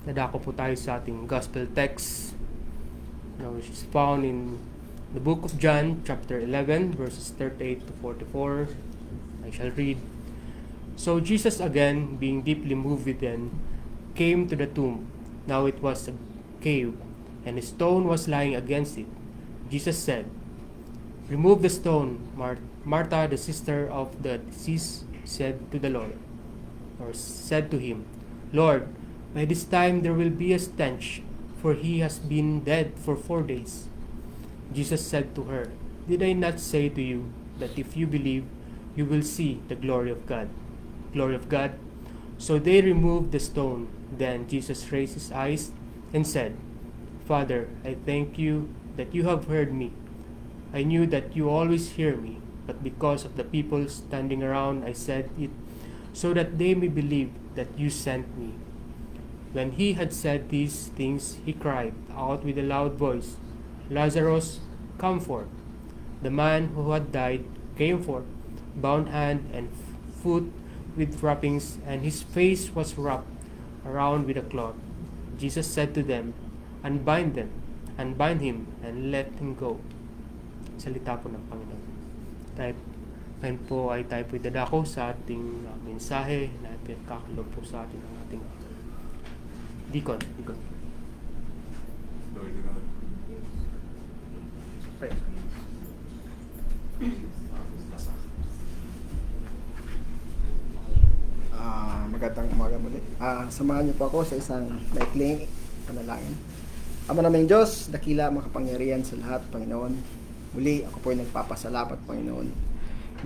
Nadako po tayo sa ating gospel text, which is found in the book of John, chapter 11, verses 38 to 44. I shall read. So Jesus, again, being deeply moved within, came to the tomb. Now it was a cave, and a stone was lying against it. Jesus said, "Remove the stone." Martha, the sister of the deceased, said to the Lord, or said to him, "Lord, by this time there will be a stench, for he has been dead for 4 days." Jesus said to her, "Did I not say to you that if you believe, you will see the glory of God?" So they removed the stone. Then Jesus raised his eyes and said, "Father, I thank you that you have heard me. I knew that you always hear me, but because of the people standing around, I said it, so that they may believe that you sent me." When he had said these things, he cried out with a loud voice, "Lazarus, come forth." The man who had died came forth, bound hand and foot with wrappings, and his face was wrapped around with a cloth. Jesus said to them, unbind him, and let him go." Salita po ng Panginoon. Ngayon po ay tayo po dadako sa ating mensahe na pinagkakalob po sa atin ng ating Deacon. Glory to God. Pray. Magandang umaga muli. Samahan niyo po ako sa isang maikling panalangin. Ama naming Diyos, dakila makapangyarihan sa lahat, Panginoon. Muli, ako po ay nagpapasalamat, Panginoon,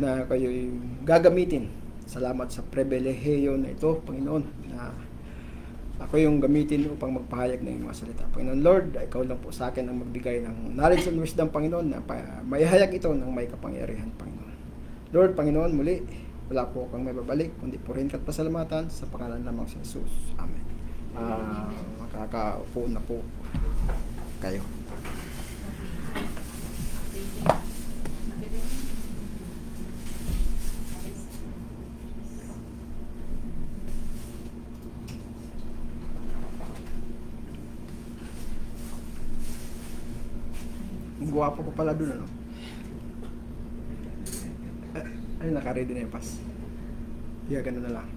na kayo'y gagamitin. Salamat sa pribilehiyo na ito, Panginoon, na ako yung gamitin upang magpahayag ng mga salita. Panginoon Lord, ikaw lang po sa akin ang magbigay ng knowledge and wisdom, Panginoon, na maihayag ito ng may kapangyarihan, Panginoon. Lord, Panginoon, muli, wala po kang may babalik, kundi purihin ka't pasalamatan sa pangalan lamang sa Jesus. Amen. Makakaupo na po kayo. Guwapo ko pala dun, ano? Ay, naka-ready na yung pass. Yeah, ganun na lang.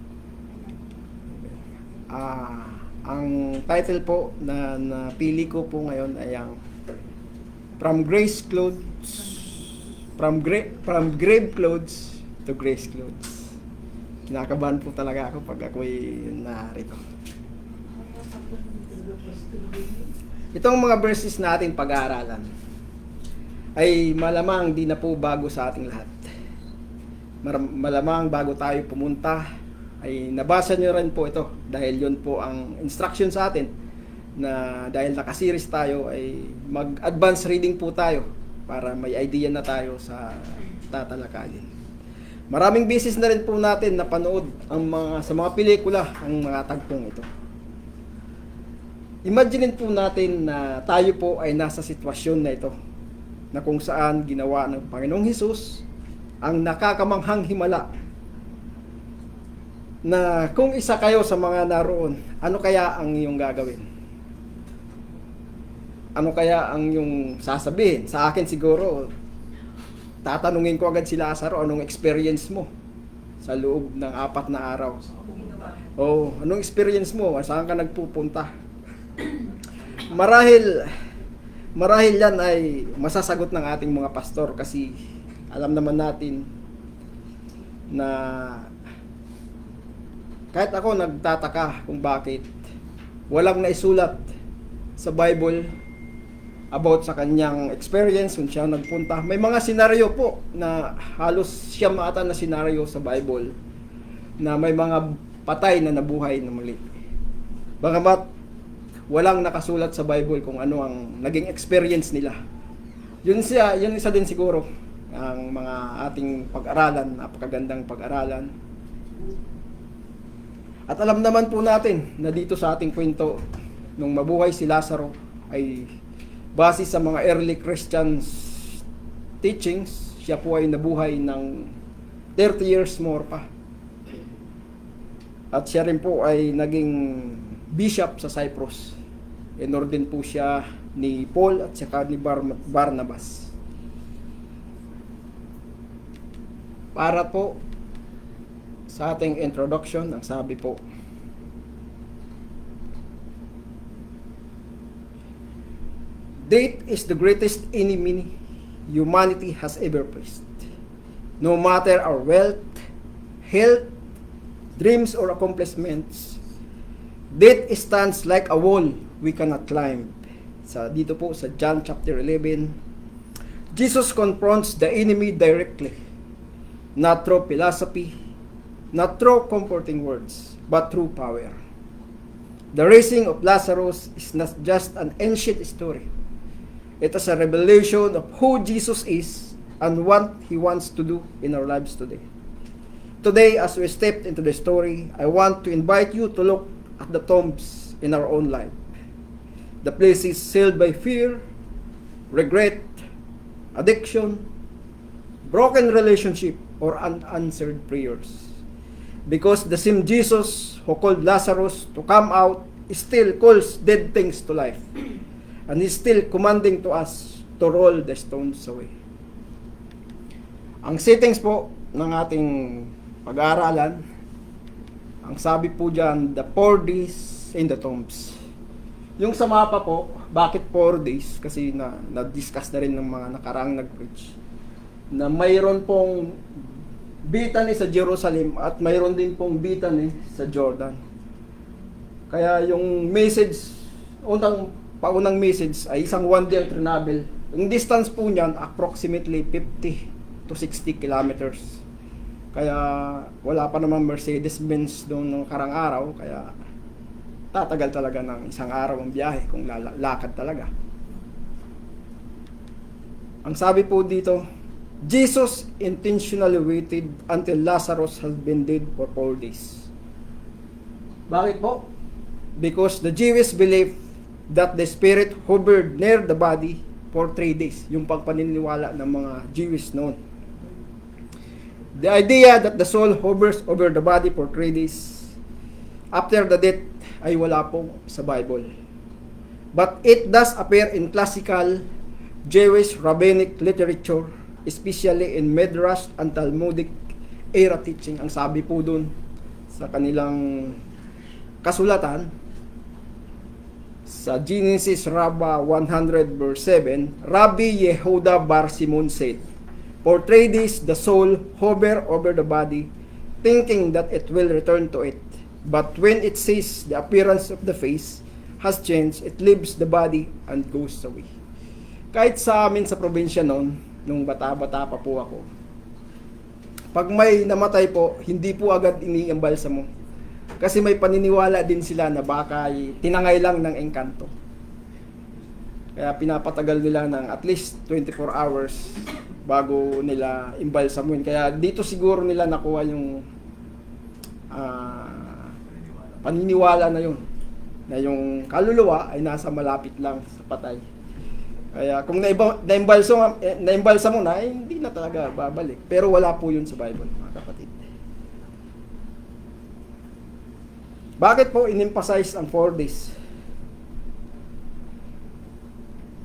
Ang title po na napili ko po ngayon ay ang From Grave Clothes to Grace Clothes. Kinakabahan po talaga ako pag ako'y narito. Itong mga verses natin pag-aaralan ay malamang di na po bago sa ating lahat. Malamang bago tayo pumunta ay nabasa nyo rin po ito dahil yun po ang instruction sa atin na dahil nakasiris tayo ay mag-advance reading po tayo para may idea na tayo sa tatalakayin. Maraming beses na rin po natin napanood sa mga pelikula ang mga tagpong ito. Imagine po natin na tayo po ay nasa sitwasyon na ito na kung saan ginawa ng Panginoong Hesus ang nakakamanghang himala na kung isa kayo sa mga naroon, ano kaya ang iyong gagawin? Ano kaya ang iyong sasabihin? Sa akin siguro, tatanungin ko agad si Lazaro, anong experience mo sa loob ng 4 na araw? Anong experience mo? Saan ka nagpupunta? Marahil yan ay masasagot ng ating mga pastor kasi alam naman natin na kahit ako nagtataka kung bakit walang naisulat sa Bible about sa kanyang experience kung siya nagpunta. May mga senaryo po na halos siyam ata na senaryo sa Bible na may mga patay na nabuhay na muli. Bagamat walang nakasulat sa Bible kung ano ang naging experience nila. Yun isa din siguro ang mga ating pag-aralan, napakagandang pag-aralan. At alam naman po natin na dito sa ating kwento, nung mabuhay si Lazaro, ay base sa mga early Christians teachings, siya po ay nabuhay ng 30 years more pa. At siya rin po ay naging bishop sa Cyprus. Inorden po siya ni Paul at saka ni Barnabas. Para po sa ating introduction, ang sabi po, death is the greatest enemy humanity has ever faced. No matter our wealth, health, dreams, or accomplishments, death stands like a wall we cannot climb. Dito po sa John chapter 11, Jesus confronts the enemy directly, not through philosophy, not through comforting words, but through power. The raising of Lazarus is not just an ancient story. It is a revelation of who Jesus is and what He wants to do in our lives today. Today, as we step into the story, I want to invite you to look at the tombs in our own life. The places sealed by fear, regret, addiction, broken relationship, or unanswered prayers. Because the same Jesus who called Lazarus to come out still calls dead things to life. And He's still commanding to us to roll the stones away. Ang settings po ng ating pag-aaralan, ang sabi po dyan, the 4 days in the tombs. Yung sa mapa po, bakit 4 days? Kasi na-discuss na rin ng mga nakaraang nag-preach, na mayroon pong Bethany sa Jerusalem at mayroon din pong Bethany sa Jordan. Kaya yung message, paunang message ay isang 1-day travel. Yung distance po niyan, approximately 50 to 60 kilometers. Kaya wala pa namang Mercedes-Benz doon ng karang araw, kaya tatagal talaga ng isang araw ang biyahe kung lakad talaga. Ang sabi po dito, Jesus intentionally waited until Lazarus has been dead for 4 days. Bakit po? Because the Jewish belief that the spirit hovered near the body for 3 days. Yung pagpaniniwala ng mga Jewish noon. The idea that the soul hovers over the body for 3 days after the death ay wala po sa Bible. But it does appear in classical Jewish rabbinic literature, especially in Midrash and Talmudic era teaching. Ang sabi po dun sa kanilang kasulatan, sa Genesis Rabbah 100 verse 7, Rabbi Yehuda Bar Simon said, for 3 days the soul hover over the body, thinking that it will return to it. But when it sees the appearance of the face has changed, it leaves the body and goes away. Kahit sa amin sa probinsya noon, nung bata-bata pa po ako, pag may namatay po, hindi po agad iniimbalsa mo. Kasi may paniniwala din sila na baka tinangay lang ng engkanto. Kaya pinapatagal nila ng at least 24 hours bago nila imbalsamuin. Kaya dito siguro nila nakuha yung paniniwala na yun. Na yung kaluluwa ay nasa malapit lang sa patay. Kaya kung naimbalsa mo na, hindi na talaga babalik. Pero wala po yun sa Bible, mga kapatid. Bakit po in-emphasize ang 4 days?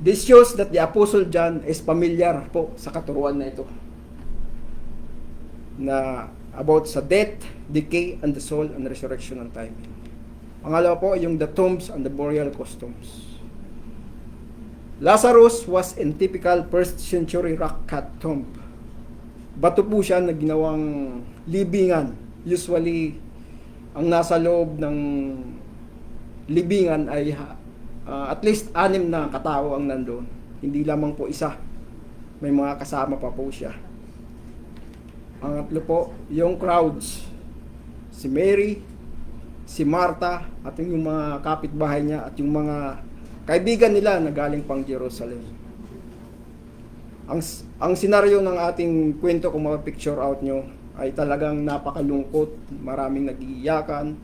This shows that the Apostle John is familiar po sa katuruan na ito. Na about sa death, decay, and the soul, and resurrection and timing. Pangalawa po, yung the tombs and the burial customs. Lazarus was in typical 1st century rock-cut tomb. Bato po siya na ginawang libingan. Usually, ang nasa loob ng libingan ay at least 6 na katao ang nandoon. Hindi lamang po isa. May mga kasama pa po siya. Pangatlo po, yung crowds. Si Mary, si Martha, at yung mga kapitbahay niya, at yung mga kaibigan nila na galing pang Jerusalem. Ang senaryo ng ating kwento, kung mapicture out nyo, ay talagang napakalungkot, maraming nagiiyakan.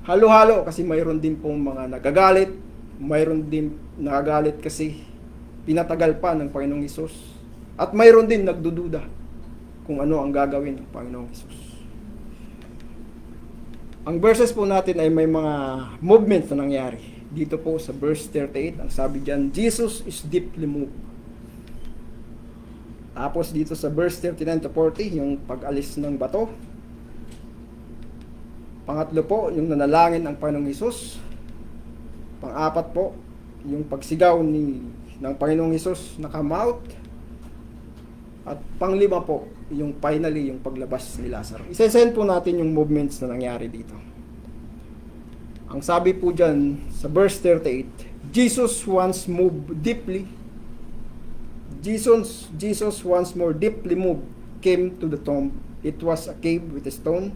Halo-halo kasi mayroon din pong mga nagagalit, mayroon din nagagalit kasi pinatagal pa ng Panginoong Hesus. At mayroon din nagdududa kung ano ang gagawin ng Panginoong Hesus. Ang verses po natin ay may mga movement na nangyari. Dito po sa verse 38, ang sabi diyan, Jesus is deeply moved. Tapos dito sa verse 39 to 40, yung pag-alis ng bato. Pangatlo po, yung nanalangin ang Panginoong Hesus. Pang-apat po, yung pagsigaw ng Panginoong Hesus na come out. At panglima po, yung finally, yung paglabas ni Lazaro. Isa-isahin po natin yung movements na nangyari dito. Ang sabi po dyan sa verse 38, Jesus once moved deeply. Jesus once more deeply moved came to the tomb. It was a cave with a stone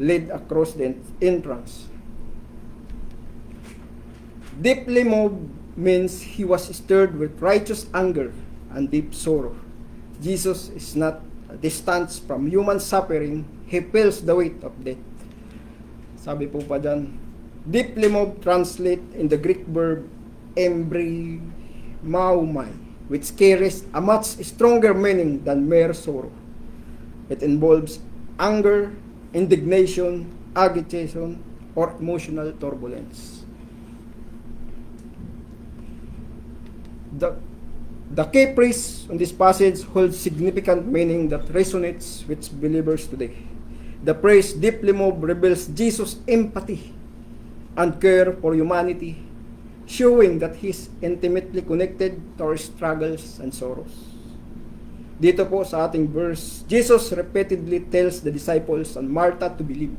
laid across the entrance. Deeply moved means he was stirred with righteous anger and deep sorrow. Jesus is not distant from human suffering. He feels the weight of death. Sabi po pa dyan, deeply moved translate in the Greek verb embrimaumai, which carries a much stronger meaning than mere sorrow. It involves anger, indignation, agitation, or emotional turbulence. The key phrase on this passage holds significant meaning that resonates with believers today. The phrase deeply moved reveals Jesus' empathy and care for humanity, showing that He is intimately connected to our struggles and sorrows. Dito po sa ating verse, Jesus repeatedly tells the disciples and Martha to believe.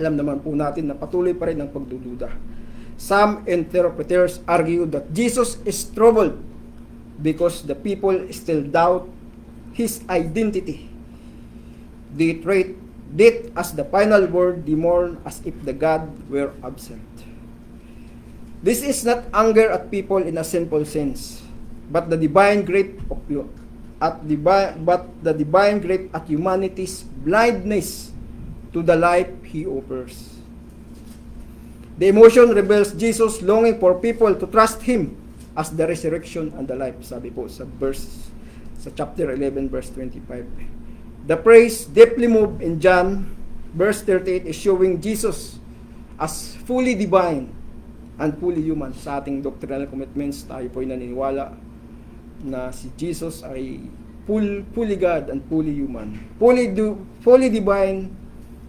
Alam naman po natin na patuloy pa rin ang pagdududa. Some interpreters argue that Jesus is troubled because the people still doubt His identity. They treat death as the final word, they mourn as if the God were absent. This is not anger at people in a sinful sense, but the divine grief at humanity's blindness to the life He offers. The emotion reveals Jesus longing for people to trust Him as the resurrection and the life, sabi po sa chapter 11 verse 25. The phrase deeply moved in John verse 38 is showing Jesus as fully divine and fully human. Sa ating doctrinal commitments, tayo po ay naniniwala na si Jesus ay fully God and fully human. Fully divine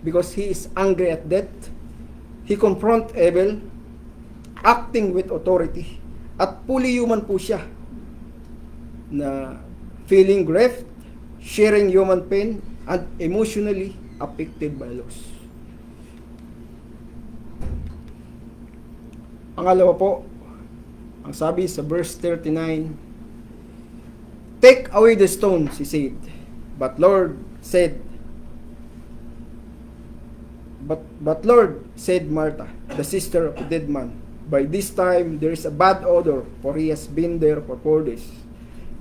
because He is angry at death. He confront evil, acting with authority. At fully human po siya na feeling grief, sharing human pain, and emotionally affected by loss. Pangalawa po, ang sabi sa verse 39, take away the stones, He said. But Lord, said Martha, the sister of the dead man, by this time there is a bad odor, for he has been there for 4 days.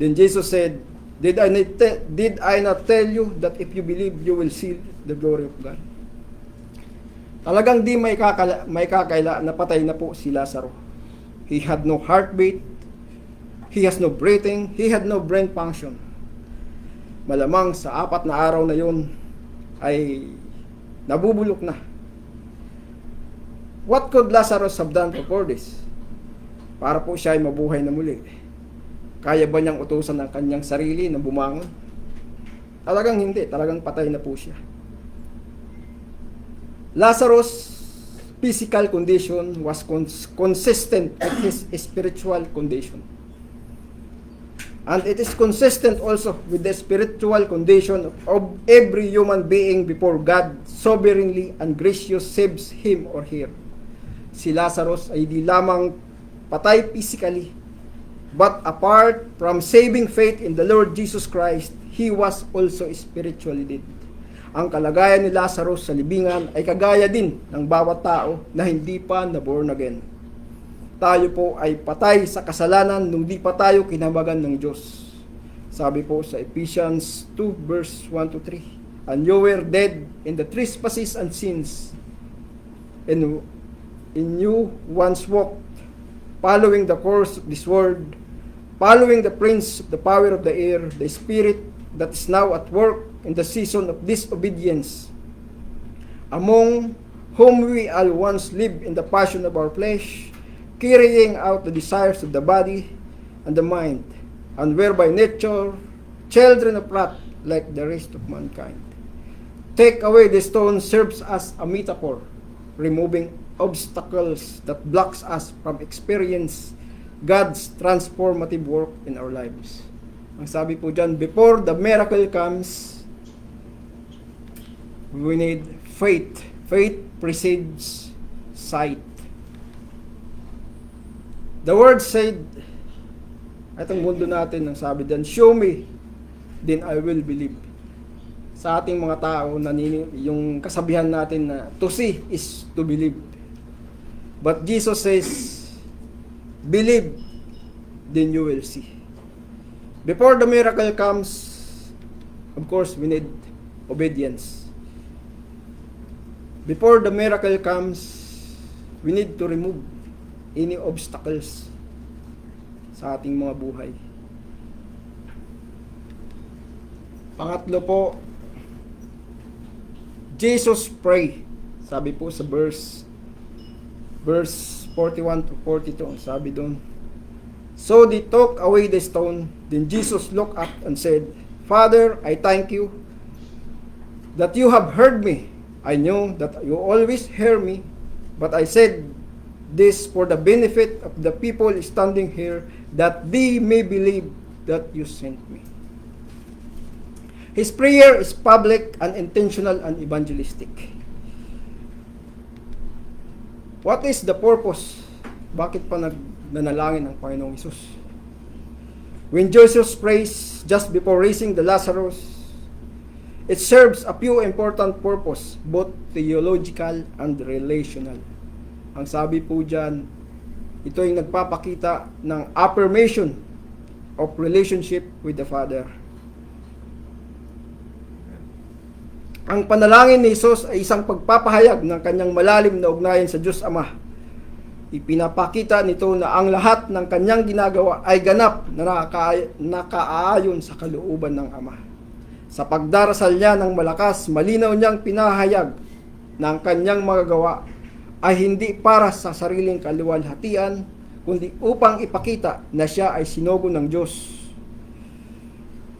Then Jesus said, Did I not tell you that if you believe, you will see the glory of God? Talagang di may kakaila na patay na po si Lazaro. He had no heartbeat, he has no breathing, he had no brain function. Malamang sa 4 na araw na yun ay nabubulok na. What could Lazarus have done for 4 days? Para po siya ay mabuhay na muli. Kaya ba niyang utusan ng kanyang sarili na bumangon? Talagang hindi. Talagang patay na po siya. Lazarus' physical condition was consistent with his spiritual condition. And it is consistent also with the spiritual condition of every human being before God sovereignly and gracious saves him or her. Si Lazarus ay di lamang patay physically, but apart from saving faith in the Lord Jesus Christ, he was also spiritually dead. Ang kalagayan ni Lazarus sa libingan ay kagaya din ng bawat tao na hindi pa na-born again. Tayo po ay patay sa kasalanan nung di pa tayo kinamagan ng Diyos. Sabi po sa Ephesians 2 verse 1 to 3, and you were dead in the trespasses and sins, and in you once walked, following the course of this world, following the prince of the power of the air, the spirit that is now at work in the season of disobedience, among whom we all once lived in the passion of our flesh, carrying out the desires of the body and the mind, and were by nature children of wrath like the rest of mankind. Take away the stone serves as a metaphor, removing obstacles that blocks us from experience God's transformative work in our lives. Ang sabi po dyan, before the miracle comes, we need faith. Faith precedes sight. The word said, itong mundo natin, ang sabi dyan, show me, then I will believe. Sa ating mga tao, yung kasabihan natin na to see is to believe. But Jesus says, believe, then you will see. Before the miracle comes, of course, we need obedience. Before the miracle comes, we need to remove any obstacles sa ating mga buhay. Pangatlo po, Jesus pray. Sabi po sa verse 41 to 42, sabi doon, so they took away the stone. Then Jesus looked up and said, Father, I thank you that you have heard me. I know that you always hear me, but I said this for the benefit of the people standing here, that they may believe that you sent me. His prayer is public and intentional and evangelistic. What is the purpose? Bakit pa nanalangin ang Panginoong Hesus? When Jesus prays just before raising the Lazarus, it serves a few important purpose, both theological and relational. Ang sabi po dyan, ito ay nagpapakita ng affirmation of relationship with the Father. Ang panalangin ni Jesus ay isang pagpapahayag ng kanyang malalim na ugnayan sa Diyos Ama. Ipinapakita nito na ang lahat ng kanyang ginagawa ay ganap na nakaayon sa kalooban ng Ama. Sa pagdarasal niya ng malakas, malinaw niyang pinahayag na ang kanyang magagawa ay hindi para sa sariling kaluwalhatian, kundi upang ipakita na siya ay sinugo ng Diyos.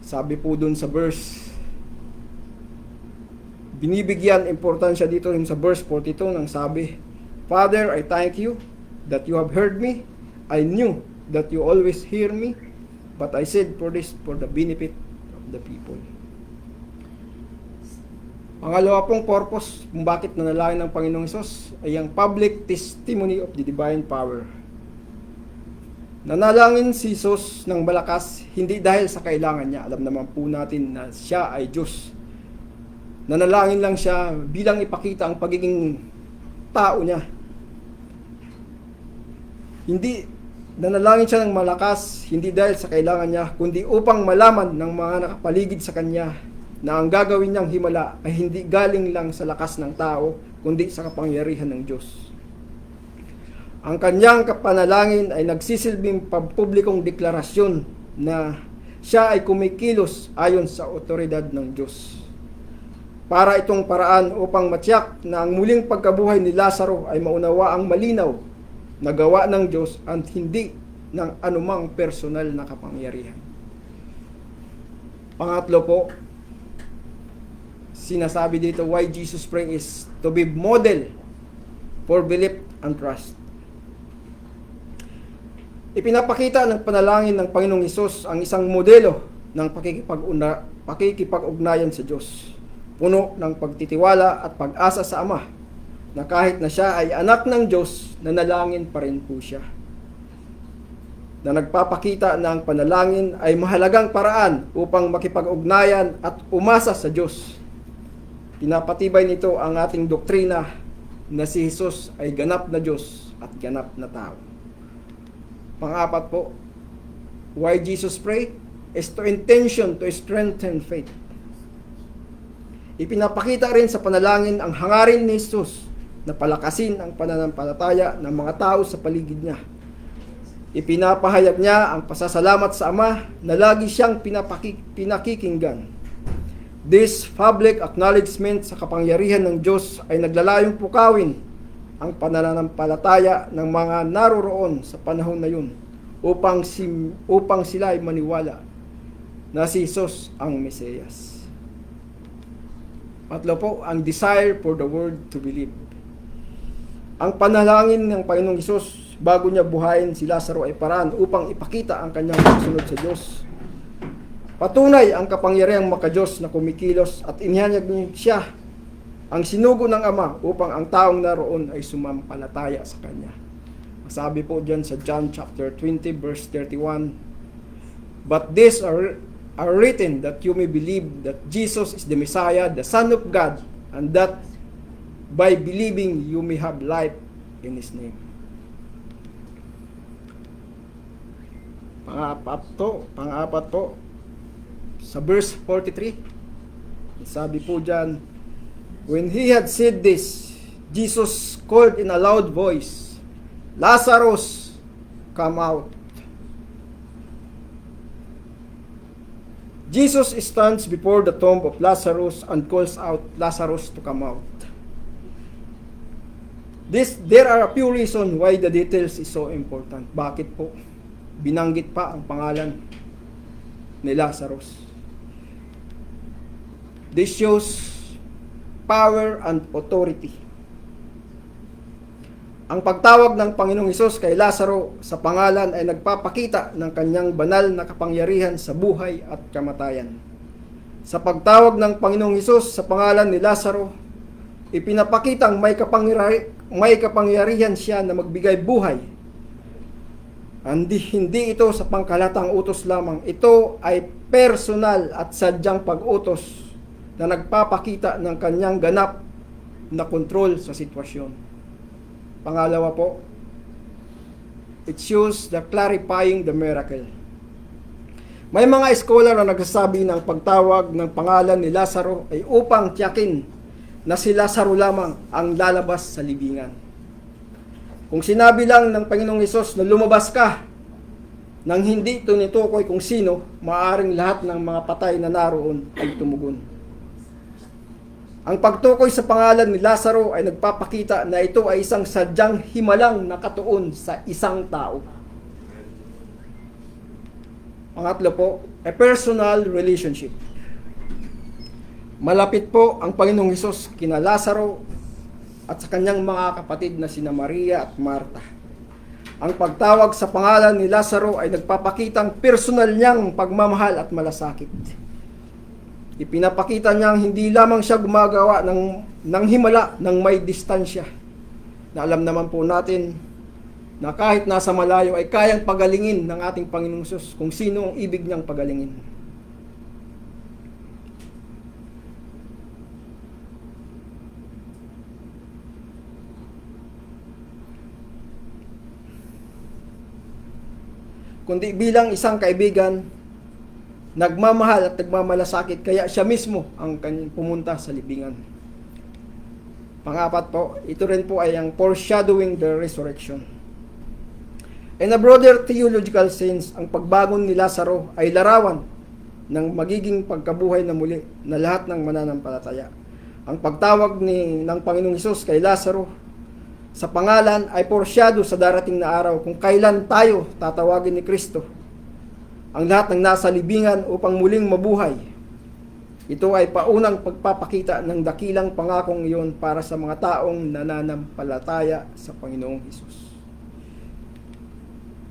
Sabi po dun sa verse, binibigyan importansya dito rin sa verse 42 nang sabi, Father, I thank you that you have heard me. I knew that you always hear me, but I said for this for the benefit of the people. Pangalawa pong purpose kung bakit nanalangin ng Panginoong Hesus ay ang public testimony of the divine power. Nanalangin si Jesus ng malakas hindi dahil sa kailangan niya. Alam naman po natin na siya ay Diyos. Nanalangin lang siya bilang ipakita ang pagiging tao niya. Hindi nanalangin siya ng malakas hindi dahil sa kailangan niya, kundi upang malaman ng mga nakapaligid sa kanya na ang gagawin niyang himala ay hindi galing lang sa lakas ng tao, kundi sa kapangyarihan ng Diyos. Ang kanyang kapanalangin ay nagsisilbing pampublikong deklarasyon na siya ay kumikilos ayon sa otoridad ng Diyos. Para itong paraan upang matiyak na ang muling pagkabuhay ni Lazaro ay maunawa ang malinaw na gawa ng Diyos at hindi ng anumang personal na kapangyarihan. Pangatlo po, sinasabi dito why Jesus pray is to be model for belief and trust. Ipinapakita ng panalangin ng Panginoong Hesus ang isang modelo ng pakikipag-ugnayan sa Diyos. Puno ng pagtitiwala at pag-asa sa Ama na kahit na siya ay anak ng Diyos, nanalangin pa rin po siya. Na nagpapakita na ang panalangin ay mahalagang paraan upang makipag-ugnayan at umasa sa Diyos. Pinapatibay nito ang ating doktrina na si Jesus ay ganap na Diyos at ganap na tao. Pang-apat po, why Jesus pray is to intention to strengthen faith. Ipinapakita rin sa panalangin ang hangarin ni Jesus na palakasin ang pananampalataya ng mga tao sa paligid niya. Ipinapahayag niya ang pasasalamat sa Ama na lagi siyang pinakikinggan. This public acknowledgement sa kapangyarihan ng Diyos ay naglalayong pukawin ang pananampalataya ng mga naroroon sa panahon na yun upang sila ay maniwala na si Jesus ang Mesiyas. Patlo po, ang desire for the world to believe. Ang panalangin ng Panginoong Hesus bago niya buhayin si Lazaro ay paraan upang ipakita ang kanyang pagsunod sa Diyos. Patunay ang kapangyarihang makadiyos na kumikilos at inihanyag siya ang sinugo ng Ama upang ang taong naroon ay sumampalataya sa Kanya. Sabi po dyan sa John chapter 20 verse 31, "But these are written that you may believe that Jesus is the Messiah, the Son of God, and that by believing you may have life in His name." Pang-apat po, sa verse 43, sabi po dyan, "When He had said this, Jesus called in a loud voice, 'Lazarus, come out.'" Jesus stands before the tomb of Lazarus and calls out Lazarus to come out. There are a few reasons why the details is so important. Bakit po binanggit pa ang pangalan ni Lazarus? This shows power and authority. Ang pagtawag ng Panginoong Hesus kay Lazaro sa pangalan ay nagpapakita ng kanyang banal na kapangyarihan sa buhay at kamatayan. Sa pagtawag ng Panginoong Hesus sa pangalan ni Lazaro, ipinapakitang may kapangyarihan siya na magbigay buhay. Hindi ito sa pangkalatang utos lamang. Ito ay personal at sadyang pag-utos na nagpapakita ng kanyang ganap na kontrol sa sitwasyon. Pangalawa po, it shows the clarifying the miracle. May mga scholar na nagsasabi ng pagtawag ng pangalan ni Lazaro ay upang tiyakin na si Lazaro lamang ang lalabas sa libingan. Kung sinabi lang ng Panginoong Hesus na lumabas ka, nang hindi tunitukoy kung sino, maaaring lahat ng mga patay na naroon ay tumugon. Ang pagtukoy sa pangalan ni Lazaro ay nagpapakita na ito ay isang sadyang himalang nakatuon sa isang tao. Pangatlo po, a personal relationship. Malapit po ang Panginoong Hesus kina Lazaro at sa kanyang mga kapatid na sina Maria at Marta. Ang pagtawag sa pangalan ni Lazaro ay nagpapakitang personal niyang pagmamahal at malasakit. Ipinapakita niyang hindi lamang siya gumagawa ng himala ng may distansya. Na alam naman po natin na kahit nasa malayo ay kayang pagalingin ng ating Panginoong Hesus kung sino ang ibig niyang pagalingin. Kundi bilang isang kaibigan, nagmamahal at nagmamalasakit, kaya siya mismo ang kanyang pumunta sa libingan. Pangapat po, ito rin po ay ang foreshadowing the resurrection. In a broader theological sense, ang pagbangon ni Lazaro ay larawan ng magiging pagkabuhay na muli na lahat ng mananampalataya. Ang pagtawag ng Panginoong Hesus kay Lazaro sa pangalan ay foreshadow sa darating na araw kung kailan tayo tatawagin ni Kristo ang lahat ng nasa libingan upang muling mabuhay. Ito ay paunang pagpapakita ng dakilang pangakong iyon para sa mga taong nananampalataya sa Panginoong Hesus.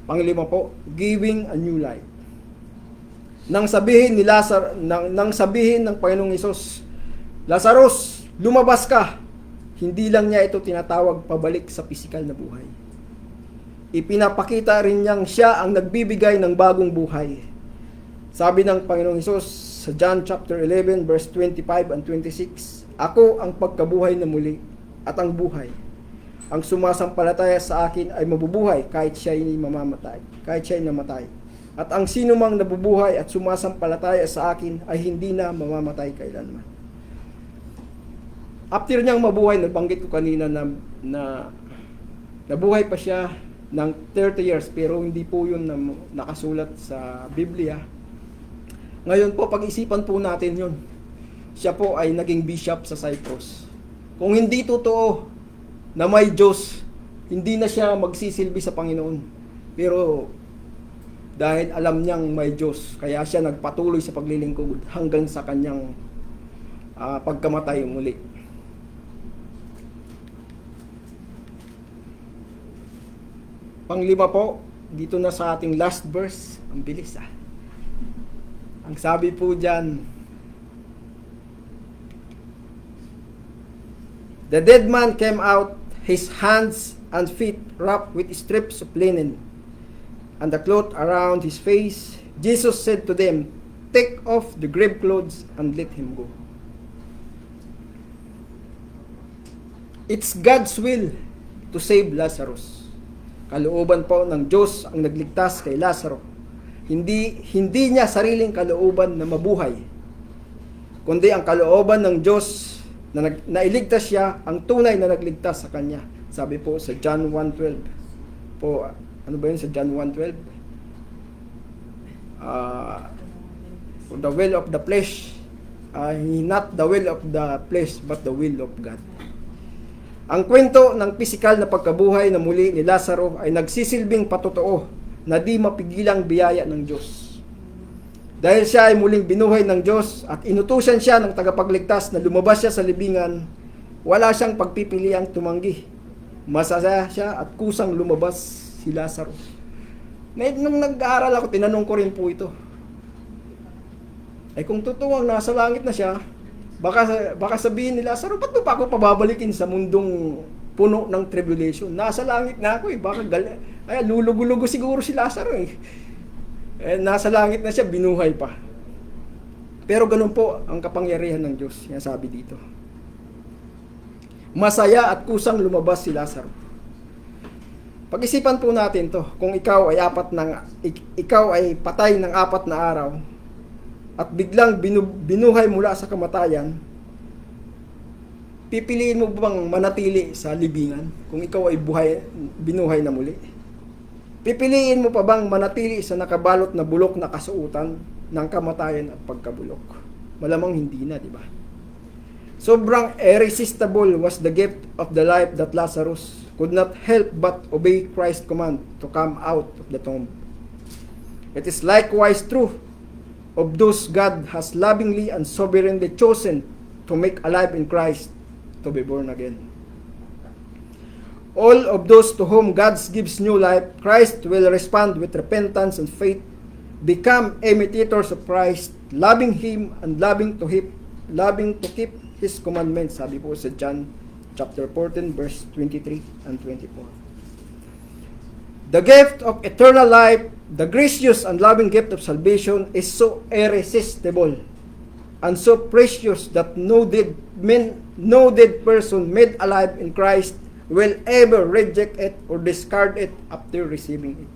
Panglima po, giving a new life. Nang sabihin ng Panginoong Hesus, Lazarus, lumabas ka. Hindi lang niya ito tinatawag pabalik sa pisikal na buhay. Ipinapakita rin niyang siya ang nagbibigay ng bagong buhay. Sabi ng Panginoong Hesus sa John chapter 11 verse 25 and 26, "Ako ang pagkabuhay na muli at ang buhay. Ang sumasampalataya sa akin ay mabubuhay kahit siya ay mamamatay, kahit siya ay namatay. At ang sino mang nabubuhay at sumasampalataya sa akin ay hindi na mamamatay kailanman." After niyang mabuhay, nabanggit ko kanina na nabuhay pa siya ng 30 years, pero hindi po yun nakasulat sa Biblia. Ngayon po, pag-isipan po natin yun. siya po ay naging bishop sa Cyprus. Kung hindi totoo na may Diyos, hindi na siya magsisilbi sa Panginoon. Pero dahil alam niyang may Diyos, kaya siya nagpatuloy sa paglilingkod hanggang sa kanyang pagkamatay muli. Panglima po, dito na sa ating last verse, ang bilis Ang sabi po dyan, the dead man came out, his hands and feet wrapped with strips of linen, and the cloth around his face. Jesus said to them, take off the grave clothes and let him go. It's God's will to save Lazarus. Kalooban po ng Diyos ang nagligtas kay Lazaro. Hindi niya sariling kalooban na mabuhay, kundi ang kalooban ng Diyos na nailigtas siya, ang tunay na nagligtas sa kanya. Sabi po sa John 1:12. Po, ano ba yun sa John 1:12? For the will of the flesh, not the will of the flesh, but the will of God. Ang kwento ng pisikal na pagkabuhay na muli ni Lazaro ay nagsisilbing patotoo na di mapigilang biyaya ng Diyos. Dahil siya ay muling binuhay ng Diyos at inutusan siya ng tagapagligtas na lumabas siya sa libingan, wala siyang pagpipiliang tumanggi. Masaya siya at kusang lumabas si Lazaro. Nung nag-aaral ako, tinanong ko rin po ito. Ay kung totoo ang nasa langit na siya, baka sabihin ni Lazaro, ba't pa ako pababalikin sa mundong puno ng tribulation? Nasa langit na ako lulugo-lugo siguro si Lazaro nasa langit na siya, binuhay pa. Pero ganun po ang kapangyarihan ng Diyos, yan sabi dito. Masaya at kusang lumabas si Lazaro. Pag-isipan po natin to, kung ikaw ay patay ng 4 na araw at biglang binuhay mula sa kamatayan, pipiliin mo bang manatili sa libingan kung ikaw ay binuhay na muli? Pipiliin mo pa bang manatili sa nakabalot na bulok na kasuotan ng kamatayan at pagkabulok? Malamang hindi na, di ba? Sobrang irresistible was the gift of the life that Lazarus could not help but obey Christ's command to come out of the tomb. It is likewise true of those God has lovingly and sovereignly chosen to make alive in Christ, to be born again. All of those to whom God gives new life, Christ will respond with repentance and faith, become imitators of Christ, loving Him and loving to keep His commandments. Sabi po sa John chapter 14, verse 23 and 24. The gift of eternal life, the gracious and loving gift of salvation is so irresistible and so precious that no dead person made alive in Christ will ever reject it or discard it after receiving it.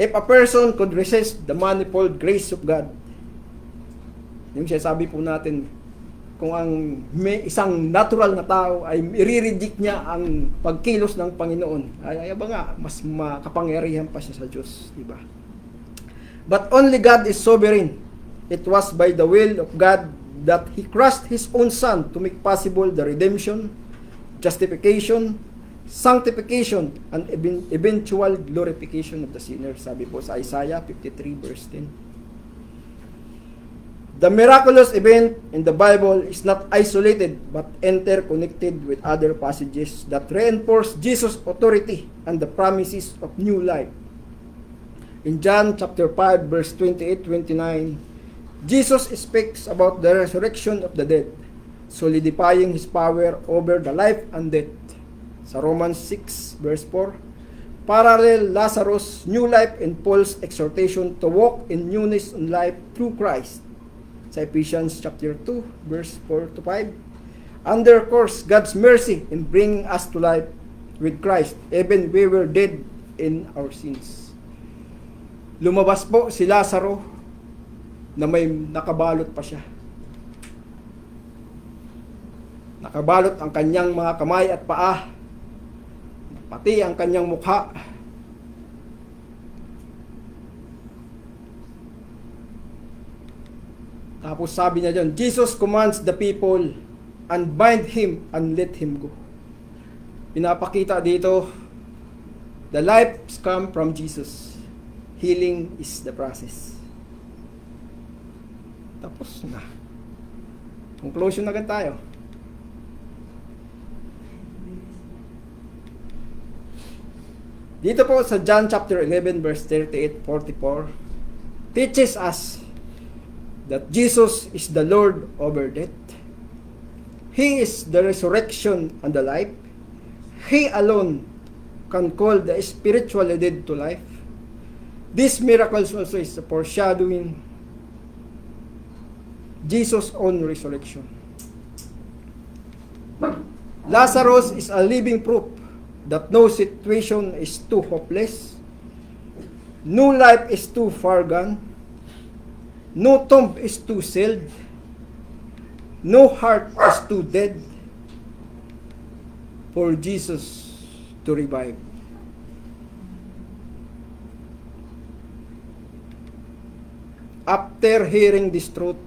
If a person could resist the manifold grace of God, yung sinasabi po natin, kung ang may isang natural na tao ay i-reject niya ang pagkilos ng Panginoon, ay ba nga, mas makapangyarihan pa siya sa Diyos, di ba? But only God is sovereign. It was by the will of God that He crushed His own Son to make possible the redemption, justification, sanctification, and eventual glorification of the sinner. Sabi po sa Isaiah 53 verse 10. The miraculous event in the Bible is not isolated but interconnected with other passages that reinforce Jesus' authority and the promises of new life. In John chapter 5 verse 28-29, Jesus speaks about the resurrection of the dead, solidifying His power over the life and death. Sa Romans 6 verse 4, parallel Lazarus' new life and Paul's exhortation to walk in newness in life through Christ. Sa Ephesians chapter 2 verse 4-5, underscores God's mercy in bringing us to life with Christ, even we were dead in our sins. Lumabas po si Lazaro na may nakabalot pa siya. Nakabalot ang kanyang mga kamay at paa, pati ang kanyang mukha. Tapos sabi niya dyan, Jesus commands the people, unbind him and let him go. Pinapakita dito, the lives come from Jesus. Healing is the process. Tapos na. Conclusion na agad tayo. Dito po sa John chapter 11 verse 38-44 teaches us that Jesus is the Lord over death. He is the resurrection and the life. He alone can call the spiritually dead to life. These miracles also is a foreshadowing Jesus' own resurrection. Lazarus is a living proof that no situation is too hopeless, no life is too far gone, no tomb is too sealed, no heart is too dead for Jesus to revive. After hearing this truth,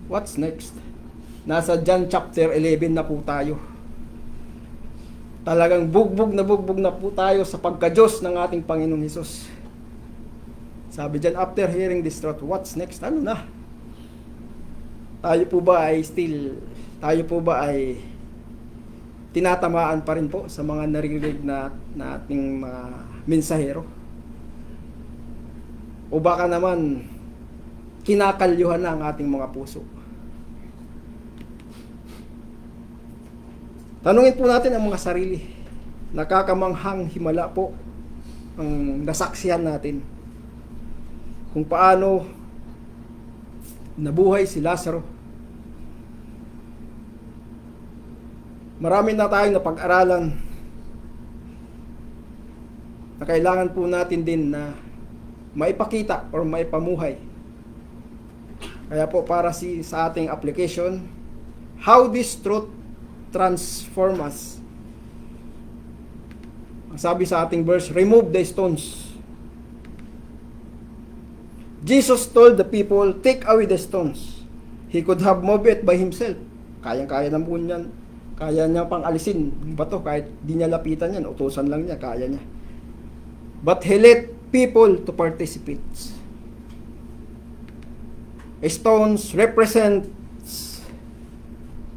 what's next? Nasa John chapter 11 na po tayo. Talagang bugbog na po tayo sa pagka-Diyos ng ating Panginoong Hesus. Sabi dyan, after hearing this truth, what's next? Ano na? Tayo po ba ay tinatamaan pa rin po sa mga naririnig na ating mga mensahero? O baka naman, kinakalyuhan na ang ating mga puso? Tanungin po natin ang mga sarili. Nakakamanghang himala po ang nasaksihan natin kung paano nabuhay si Lazaro. Marami na tayong napag-aralan na kailangan po natin din na maipakita or maipamuhay. Kaya po para sa ating application, how this truth transform us. Ang sabi sa ating verse, remove the stones. Jesus told the people, take away the stones. He could have moved it by himself. Kayang-kaya na po niyan. Kaya niya pang alisin yung bato kahit di niya lapitan yan. Utusan lang niya, kaya niya. But he let people to participate. Stones represents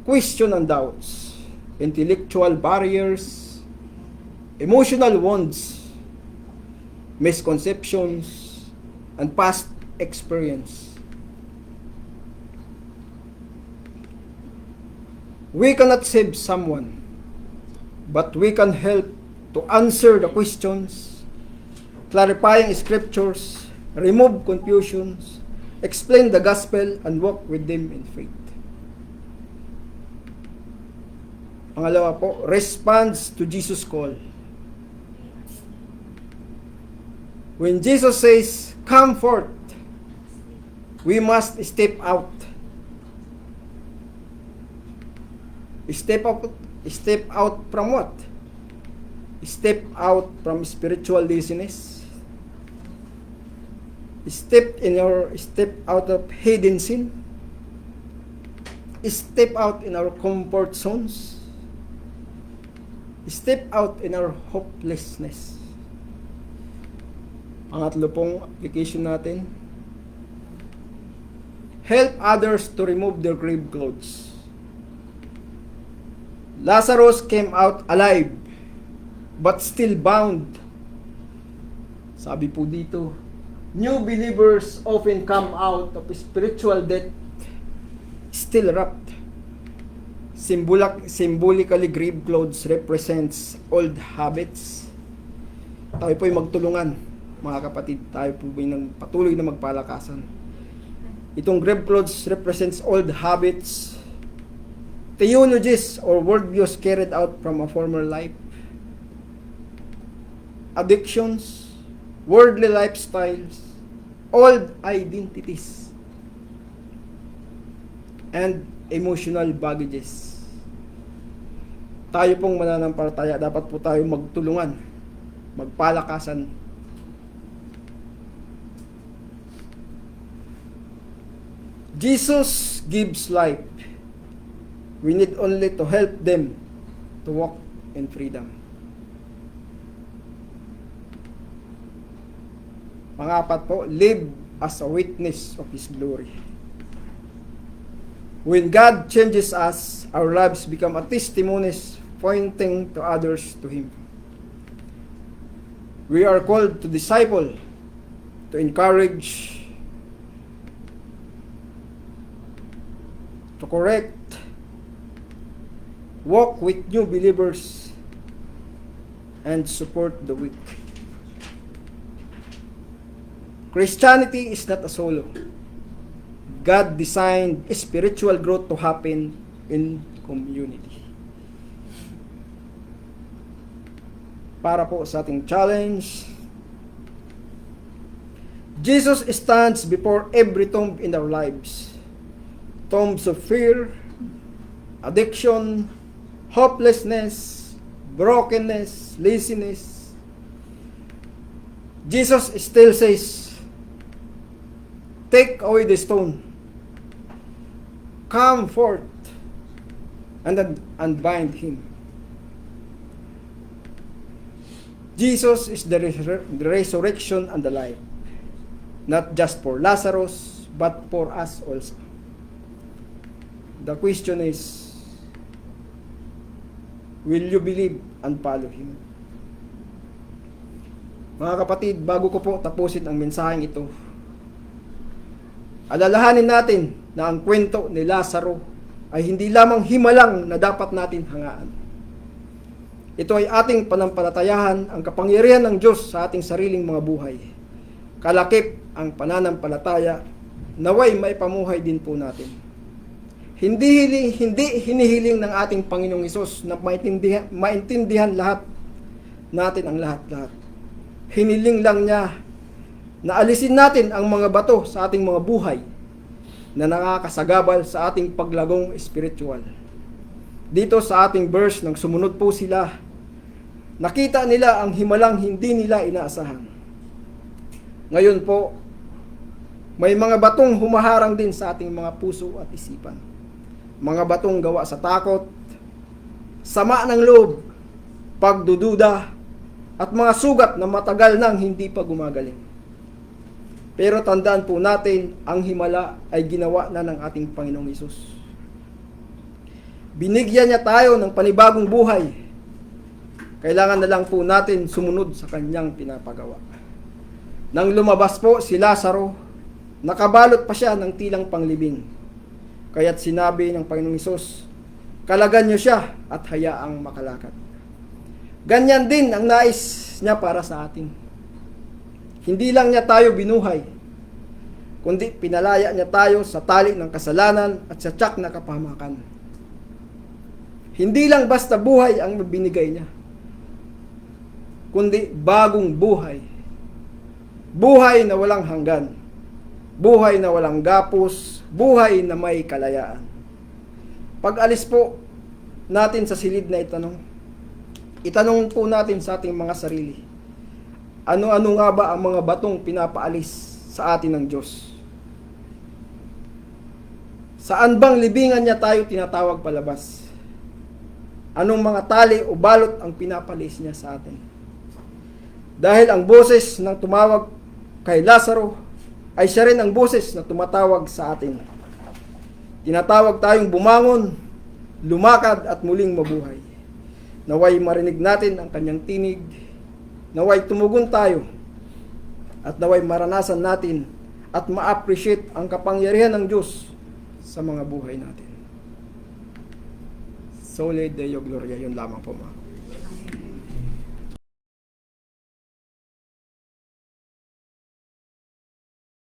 question and doubts, intellectual barriers, emotional wounds, misconceptions, and past experience. We cannot save someone, but we can help to answer the questions, clarifying scriptures, remove confusions, explain the gospel, and walk with them in faith. Pangalawa po, response to Jesus' call. When Jesus says, come forth, we must step out. Step out from what? Step out from spiritual laziness. Step out of hidden sin. Step out in our comfort zones. Step out in our hopelessness. Pangatlo pong application natin, help others to remove their grave clothes. Lazarus came out alive, but still bound. Sabi po dito, new believers often come out of spiritual death still wrapped. Symbolically, grave clothes represents old habits. Tayo po'y magtulungan, mga kapatid. Tayo po ay patuloy na magpalakasan. Itong grave clothes represents old habits, theologies or worldviews carried out from a former life, addictions, worldly lifestyles, old identities, and emotional baggages. Tayo pong mananampalataya, dapat po tayo magtulungan, magpalakasan. Jesus gives life. We need only to help them to walk in freedom. Pang-apat po, live as a witness of His glory. When God changes us, our lives become a testimonies pointing to others to Him. We are called to disciple, to encourage, to correct, walk with new believers, and support the weak. Christianity is not a solo. God designed spiritual growth to happen in community. Para po sa ating challenge, Jesus stands before every tomb in our lives. Tombs of fear, addiction, hopelessness, brokenness, laziness. Jesus still says, take away the stone. Come forth and unbind him. Jesus is the resurrection and the life. Not just for Lazarus, but for us also. The question is, will you believe and follow him? Mga kapatid, bago ko po tapusin ang mensaheng ito, alalahanin natin na ang kwento ni Lazaro ay hindi lamang himalang na dapat natin hangaan. Ito ay ating panampalatayahan ang kapangyarihan ng Diyos sa ating sariling mga buhay. Kalakip ang pananampalataya, naway maipamuhay din po natin. Hindi hinihiling ng ating Panginoong Hesus na maintindihan lahat natin ang lahat-lahat. Hiniling lang niya na alisin natin ang mga bato sa ating mga buhay na nakakasagabal sa ating paglagong espiritual. Dito sa ating verse, nang sumunod po sila, nakita nila ang himalang hindi nila inaasahan. Ngayon po, may mga batong humaharang din sa ating mga puso at isipan. Mga batong gawa sa takot, sama ng loob, pagdududa, at mga sugat na matagal nang hindi pa gumagaling. Pero tandaan po natin, ang himala ay ginawa na ng ating Panginoong Hesus. Binigyan niya tayo ng panibagong buhay. Kailangan na lang po natin sumunod sa kanyang pinapagawa. Nang lumabas po si Lazaro, nakabalot pa siya ng tilang panglibing. Kaya't sinabi ng Panginoong Hesus, kalagan niyo siya at hayaang makalakad. Ganyan din ang nais niya para sa atin. Hindi lang niya tayo binuhay, kundi pinalaya niya tayo sa tali ng kasalanan at sa tiyak na kapahamakan. Hindi lang basta buhay ang binigay niya, kundi bagong buhay. Buhay na walang hanggan. Buhay na walang gapos. Buhay na may kalayaan. Pag-alis po natin sa silid na itanong po natin sa ating mga sarili, ano-ano nga ba ang mga batong pinapaalis sa atin ng Diyos? Saan bang libingan niya tayo tinatawag palabas? Anong mga tali o balot ang pinapalis niya sa atin? Dahil ang boses ng tumawag kay Lazaro ay siya rin ang boses na tumatawag sa atin. Tinatawag tayong bumangon, lumakad at muling mabuhay. Naway marinig natin ang kanyang tinig, naway tumugon tayo, at naway maranasan natin at ma-appreciate ang kapangyarihan ng Diyos sa mga buhay natin. Soli Deo Gloria, yun lamang po mga.